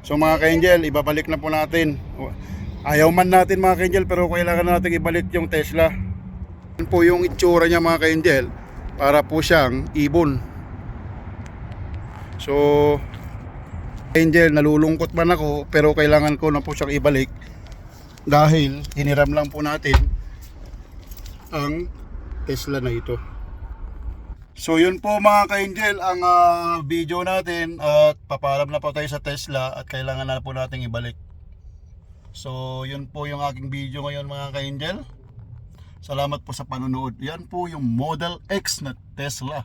So mga ka-angel, ibabalik na po natin. Ayaw man natin mga ka-angel, pero kailangan natin ibalik yung Tesla. Yan po yung itsura niya mga ka-angel. Para po siyang ibon. So angel, nalulungkot man ako, pero kailangan ko na po siyang ibalik. Dahil hiniram lang po natin ang Tesla na ito. So yun po mga ka-angel ang video natin, at papaalam na po tayo sa Tesla at kailangan na po nating ibalik. So yun po yung aking video ngayon mga ka-angel. Salamat po sa panonood. Yan po yung Model X na Tesla.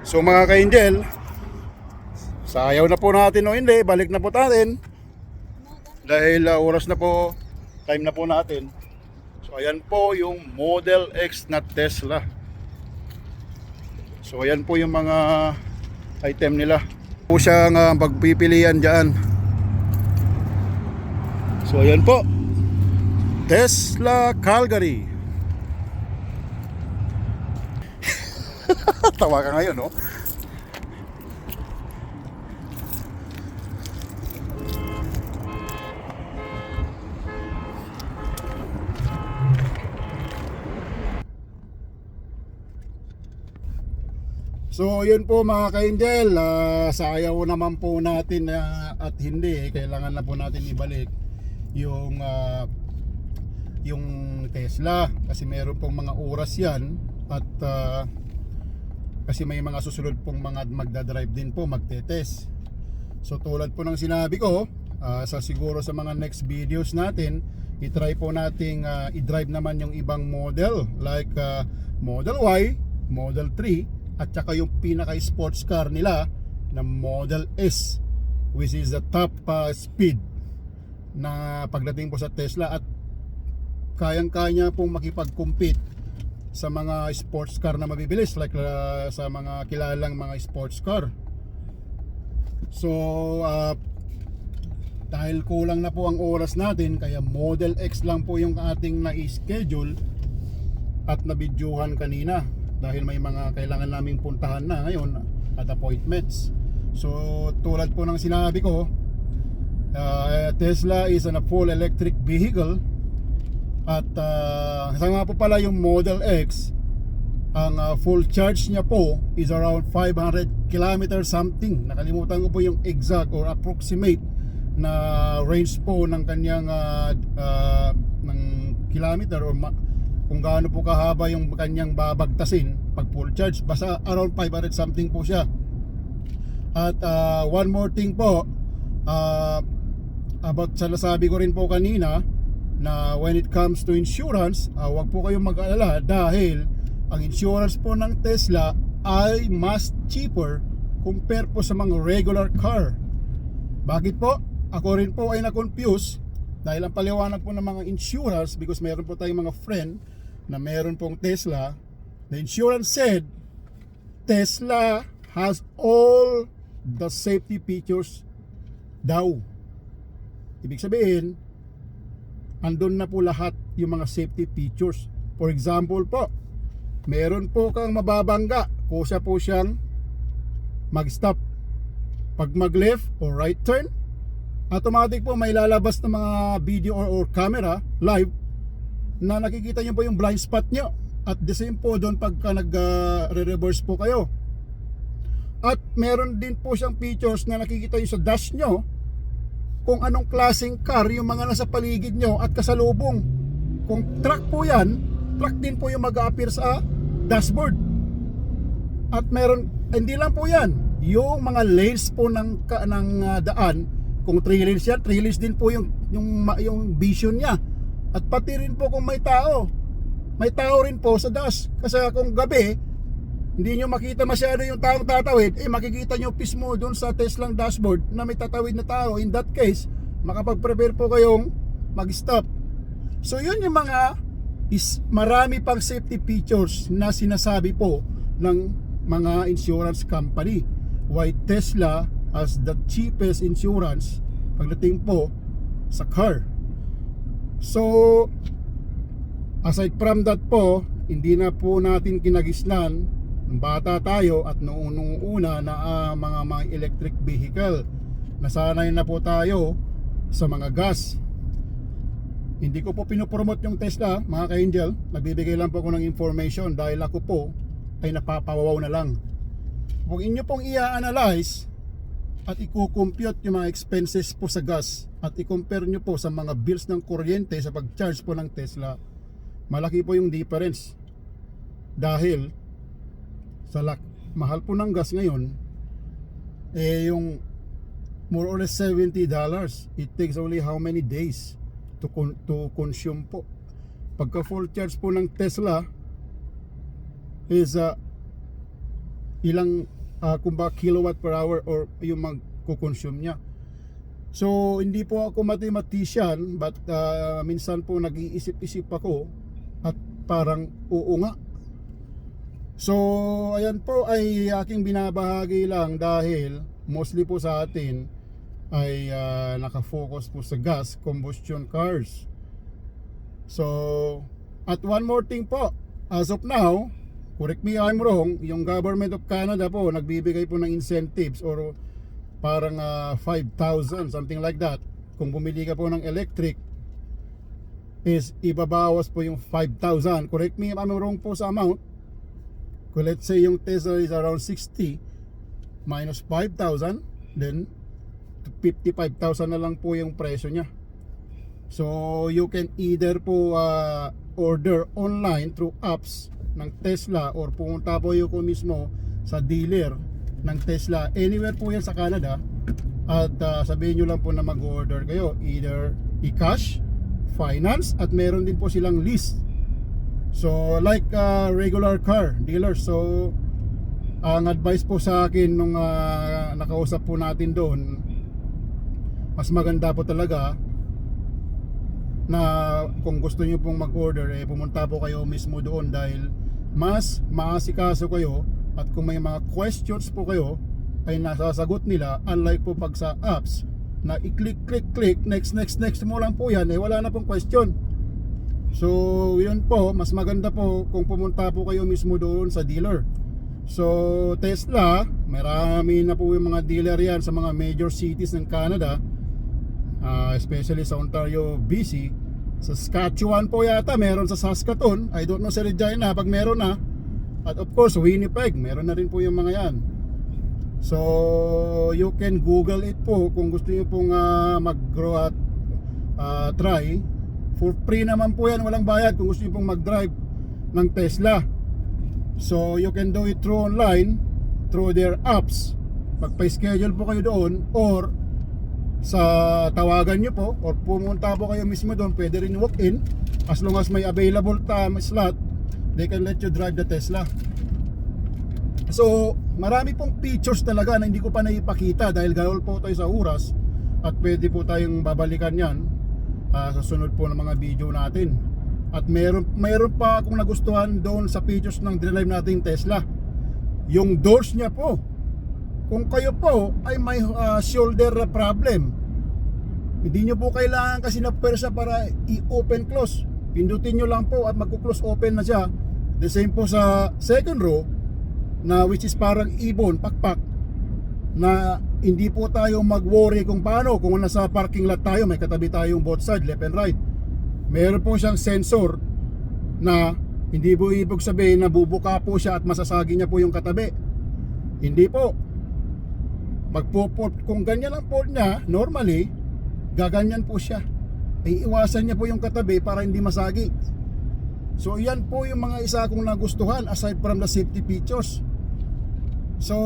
So mga ka-angel, sayaw na po natin o hindi, balik na po natin. Dahil oras na po, time na po natin. So ayan po yung Model X na Tesla. So ayan po yung mga item nila. Po siyang pagpipilian dyan. So ayan po, Tesla Calgary. Tawa ka ngayon, no? So yun po mga ka-angel, sayaw naman po natin at hindi, kailangan na po natin ibalik yung Tesla kasi meron pong mga oras yan at kasi may mga susunod pong mga magdadrive din po, magte-test. So tulad po ng sinabi ko, siguro sa mga next videos natin, i-try po nating i-drive naman yung ibang model like Model Y, Model 3 at saka yung pinaka sports car nila na Model S, which is the top speed na pagdating po sa Tesla, at kayang-kaya pong makipag-compete sa mga sports car na mabibilis like sa mga kilalang mga sports car. So dahil kulang na po ang oras natin, kaya Model X lang po yung ating na-schedule at nabidyuhan kanina dahil may mga kailangan naming puntahan na ngayon at appointments. So tulad po ng sinabi ko, Tesla is a full electric vehicle. At kasama po pala yung Model X, ang full charge niya po is around 500 km something. Nakalimutan ko po yung exact or approximate na range po ng kanyang ng kilometer or kung gaano po kahaba yung kanyang babagtasin pag full charge. Basta around 500 something po siya. At one more thing po, about sa nasabi ko rin po kanina, na when it comes to insurance, wag po kayong mag-alala dahil ang insurance po ng Tesla ay mas cheaper compare po sa mga regular car. Bakit po? Ako rin po ay na-confuse dahil ang paliwanag po ng mga insurance, because meron po tayong mga friend na meron pong Tesla. The insurance said Tesla has all the safety features daw. Ibig sabihin, andun na po lahat yung mga safety features. For example po, meron po kang mababangga, kusa po siyang mag-stop. Pag mag-left or right turn, automatic po may lalabas na mga video or camera live na nakikita nyo po yung blind spot nyo. At the same po doon pagka nag-reverse po kayo. At meron din po siyang features na nakikita nyo sa dash nyo kung anong klaseng car yung mga nasa paligid nyo at kasalubong. Kung truck po yan, truck din po yung mag-a-appear sa dashboard. At meron, hindi lang po yan, yung mga lanes po ng daan, kung 3 lanes yan, 3 lanes din po yung vision niya. At pati rin po kung may tao rin po sa dash. Kasi kung gabi, hindi nyo makita masyado yung taong tatawid, makikita nyo mismo dun sa Teslang dashboard na may tatawid na tao. In that case, makapag-prepare po kayong mag-stop. So yun yung mga marami pang safety features na sinasabi po ng mga insurance company. Why Tesla as the cheapest insurance pagdating po sa car. So aside from that po, hindi na po natin kinagisnan ng bata tayo at noong una na mga electric vehicle nasanay na po tayo sa mga gas. Hindi ko po pinopromote yung Tesla, mga ka-angel. Nagbibigay lang po ako ng information dahil ako po ay napapawaw na lang. Kung inyo pong i-analyze at i-compute yung mga expenses po sa gas at i-compare nyo po sa mga bills ng kuryente sa pag-charge po ng Tesla, malaki po yung difference. Dahil sa mahal po ng gas ngayon, yung more or less $70, it takes only how many days to consume po. Pagka full charge po ng Tesla is ilang kilowatt per hour or yung magko-consume niya. So hindi po ako mathematician, but minsan po nag-iisip-isip ako at parang oo nga. So ayan po ay aking binabahagi lang dahil mostly po sa atin ay nakafocus po sa gas combustion cars. So at one more thing po, as of now, correct me if I'm wrong, yung government of Canada po nagbibigay po ng incentives or parang 5,000 something like that. Kung bumili ka po ng electric is ibabawas po yung 5,000. Correct me if I'm wrong po sa amount. Kung let's say yung Tesla is around 60 minus 5,000, then 55,000 na lang po yung presyo niya. So you can either po order online through apps ng Tesla or pumunta po yung mismo sa dealer ng Tesla anywhere po yan sa Canada at sabihin nyo lang po na mag-order kayo, either e-cash, finance, at meron din po silang lease. So like regular car dealer. So ang advice po sa akin nung nakausap po natin doon, mas maganda po talaga na kung gusto niyo pong mag-order, pumunta po kayo mismo doon dahil mas maasikaso kayo at kung may mga questions po kayo ay nasasagot nila, unlike po pag sa apps na i-click, next mo lang po yan, wala na pong question. So yun po, mas maganda po kung pumunta po kayo mismo doon sa dealer. So Tesla, marami na po yung mga dealer yan sa mga major cities ng Canada, especially sa Ontario, BC. Sa Saskatchewan po yata, meron sa Saskatoon. I don't know sa Regina pag meron na. At of course Winnipeg, meron na rin po yung mga yan. So you can Google it po kung gusto niyo pong mag-grow at try. For free naman po yan, walang bayad kung gusto niyo pong mag-drive ng Tesla. So you can do it through online, through their apps. Magpa-schedule po kayo doon or sa tawagan nyo po or pumunta po kayo mismo doon, pwede rin walk-in. As long as may available time slot, they can let you drive the Tesla. So marami pong features talaga na hindi ko pa naipakita dahil gawal po tayo sa oras at pwede po tayong babalikan yan sa sunod po ng mga video natin. At meron pa akong nagustuhan doon sa features ng drive nating Tesla, yung doors niya po. Kung kayo po ay may shoulder problem, hindi nyo po kailangan kasi na pwersa para i-open close. Pindutin nyo lang po at magko-close open na siya. The same po sa second row na which is parang ibon, pakpak, na hindi po tayo mag-worry kung paano kung nasa parking lot tayo, may katabi tayong both side, left and right. Meron po siyang sensor na hindi po ibig sabihin na bubuka po siya at masasagi niya po yung katabi. Hindi po. Kung ganyan ang port niya, normally gaganyan po siya. Iiwasan niya po yung katabi para hindi masagi. So yan po yung mga isa kong nagustuhan aside from the safety features. So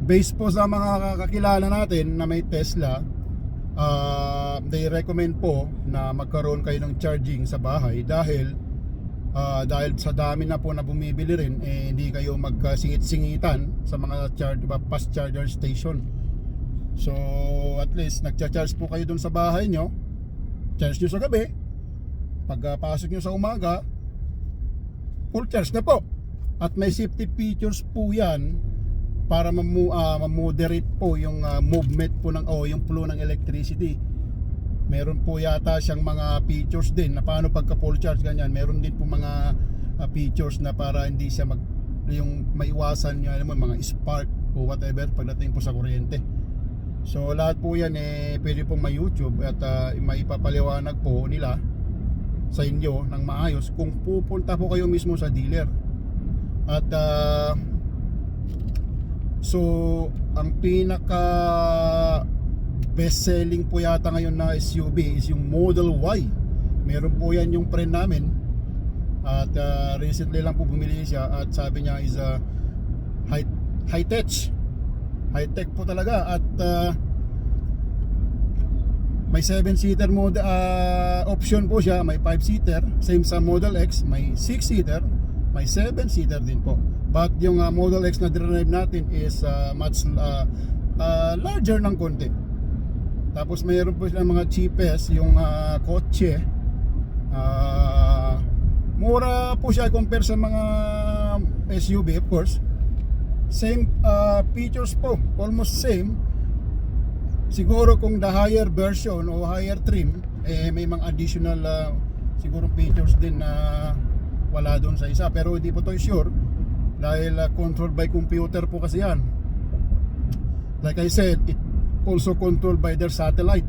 based po sa mga kakilala natin na may Tesla, they recommend po na magkaroon kayo ng charging sa bahay dahil sa dami na po na bumibili rin, hindi kayo magsingit-singitan sa mga fast charger station. So at least nagcha-charge po kayo dun sa bahay nyo, charge nyo sa gabi, pagpasok nyo sa umaga, full charge na po. At may safety features po yan para ma-moderate po yung movement po ng yung flow ng electricity. Meron po yata siyang mga features din na paano pagka full charge ganyan. Meron din po mga features na para hindi siya yung maiwasan niya, alam mo, mga spark o whatever pagdating po sa kuryente. So lahat po yan pwede pong may YouTube at maipapaliwanag po nila sa inyo ng maayos kung pupunta po kayo mismo sa dealer. At so ang pinaka best selling po yata ngayon na SUV is yung Model Y. Meron po yan yung friend namin at recently lang po bumili siya at sabi niya is high tech po talaga at may 7-seater option po siya, may 5-seater, same sa Model X, may 6-seater, may 7-seater din po. But yung Model X na drive natin is much larger ng konti. Tapos mayroon po silang mga cheapest yung kotse. Mura po siya compare sa mga SUV, of course. Same features po, almost same. Siguro kung the higher version o higher trim, may mga additional siguro features din na wala doon sa isa. Pero hindi po to sure dahil controlled by computer po kasi yan. Like I said, it also controlled by their satellite.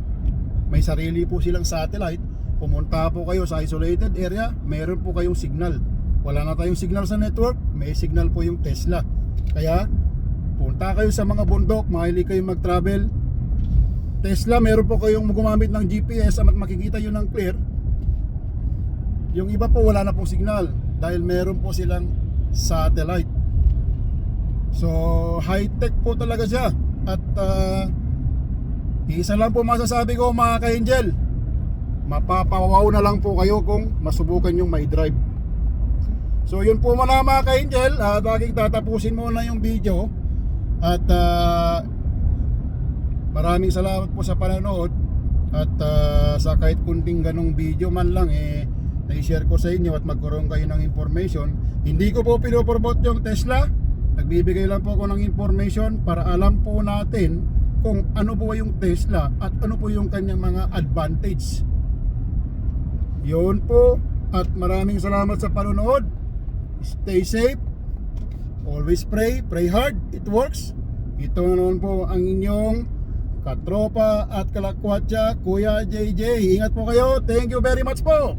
May sarili po silang satellite. Pumunta po kayo sa isolated area, meron po kayong signal. Wala na tayong signal sa network, may signal po yung Tesla. Kaya punta kayo sa mga bundok, mahilig kayong mag-travel, Tesla, meron po kayong gumamit ng GPS at makikita yun ng clear. Yung iba po wala na pong signal dahil meron po silang satellite. So high tech po talaga siya. At isa lang po masasabi ko mga ka-Angel, mapapawaw na lang po kayo kung masubukan yung may drive. So yun po muna mga ka-Angel, aking tatapusin muna yung video. At maraming salamat po sa panonood. At sa kahit kunting ganong video man lang na-share ko sa inyo at magkaroon kayo ng information. Hindi ko po pinopromote yung Tesla, nagbibigay lang po ako ng information para alam po natin kung ano po yung Tesla at ano po yung kanyang mga advantage. Yun po, at maraming salamat sa panonood. Stay safe, always pray hard, it works. Ito naman po ang inyong katropa at kalakwatsa, Kuya JJ. Ingat po kayo, thank you very much po.